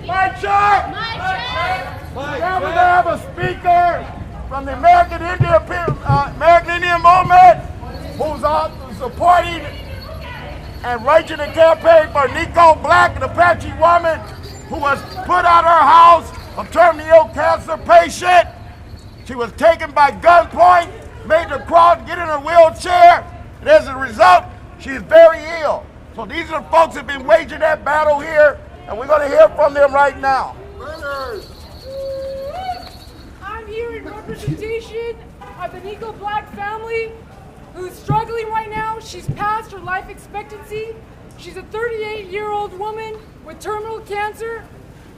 My chair! Now we have a speaker from the American Indian movement who's supporting and raging the campaign for Niko Black, an Apache woman who was put out of her house, a terminally ill cancer patient. She was taken by gunpoint, made to crawl to get in her wheelchair, and as a result, she is very ill. So these are the folks that have been waging that battle here, and we're going to hear from them right now. I'm here in representation of the Niko Black family who's struggling right now. She's past her life expectancy. She's a 38-year-old woman with terminal cancer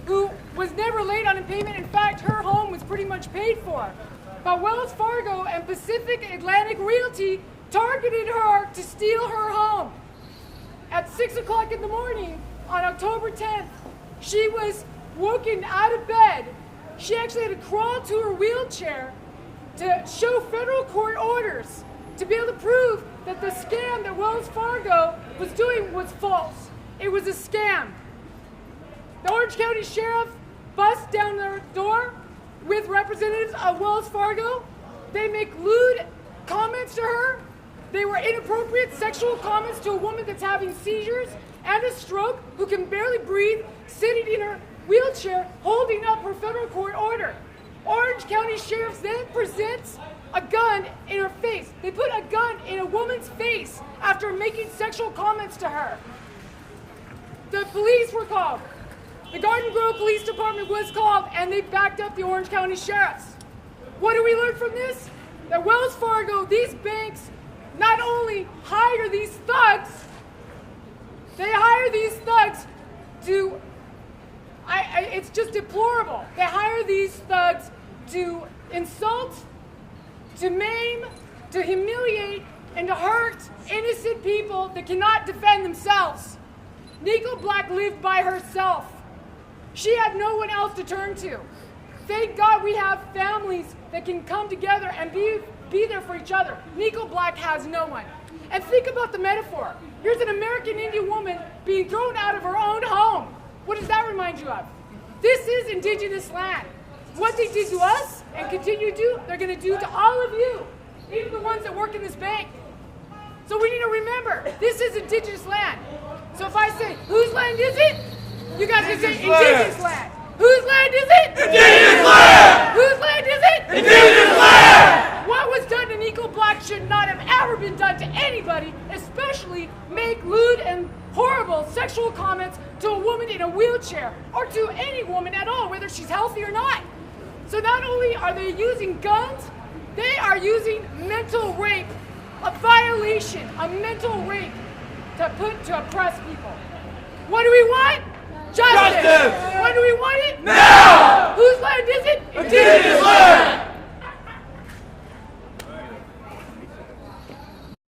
who was never late on a payment. In fact, her home was pretty much paid for. But Wells Fargo and Pacific Atlantic Realty targeted her to steal her home. At 6 o'clock in the morning on October 10th, she was woken out of bed. She actually had to crawl to her wheelchair to show federal court orders to be able to prove that the scam that Wells Fargo was doing was false. It was a scam. The Orange County Sheriff busts down their door with representatives of Wells Fargo. They make lewd comments to her. They were inappropriate sexual comments to a woman that's having seizures and a stroke, who can barely breathe, sitting in her wheelchair, holding up her federal court order. Orange County Sheriff then presents a gun in her face. They put a gun in a woman's face after making sexual comments to her. The police were called. The Garden Grove Police Department was called, and they backed up the Orange County Sheriffs. What do we learn from this? That Wells Fargo, these banks, not only hire these thugs, they hire these thugs to, it's just deplorable. They hire these thugs to insult, to maim, to humiliate, and to hurt innocent people that cannot defend themselves. Niko Black lived by herself. She had no one else to turn to. Thank God we have families that can come together and be there for each other. Niko Black has no one. And think about the metaphor. Here's an American Indian woman being thrown out of her own home. What does that remind you of? This is indigenous land. What they did to us and continue to do, they're going to do to all of you, even the ones that work in this bank. So we need to remember, this is indigenous land. So if I say, whose land is it? You guys can say indigenous land. Whose land is it? Indigenous land! Whose land is it? Indigenous land! What was done to Niko Black should not have ever been done to anybody, especially make lewd and horrible sexual comments to a woman in a wheelchair, or to any woman at all, whether she's healthy or not. So not only are they using guns, they are using mental rape, a violation, a mental rape to oppress people. What do we want? Justice! When do we want it? Now! Whose land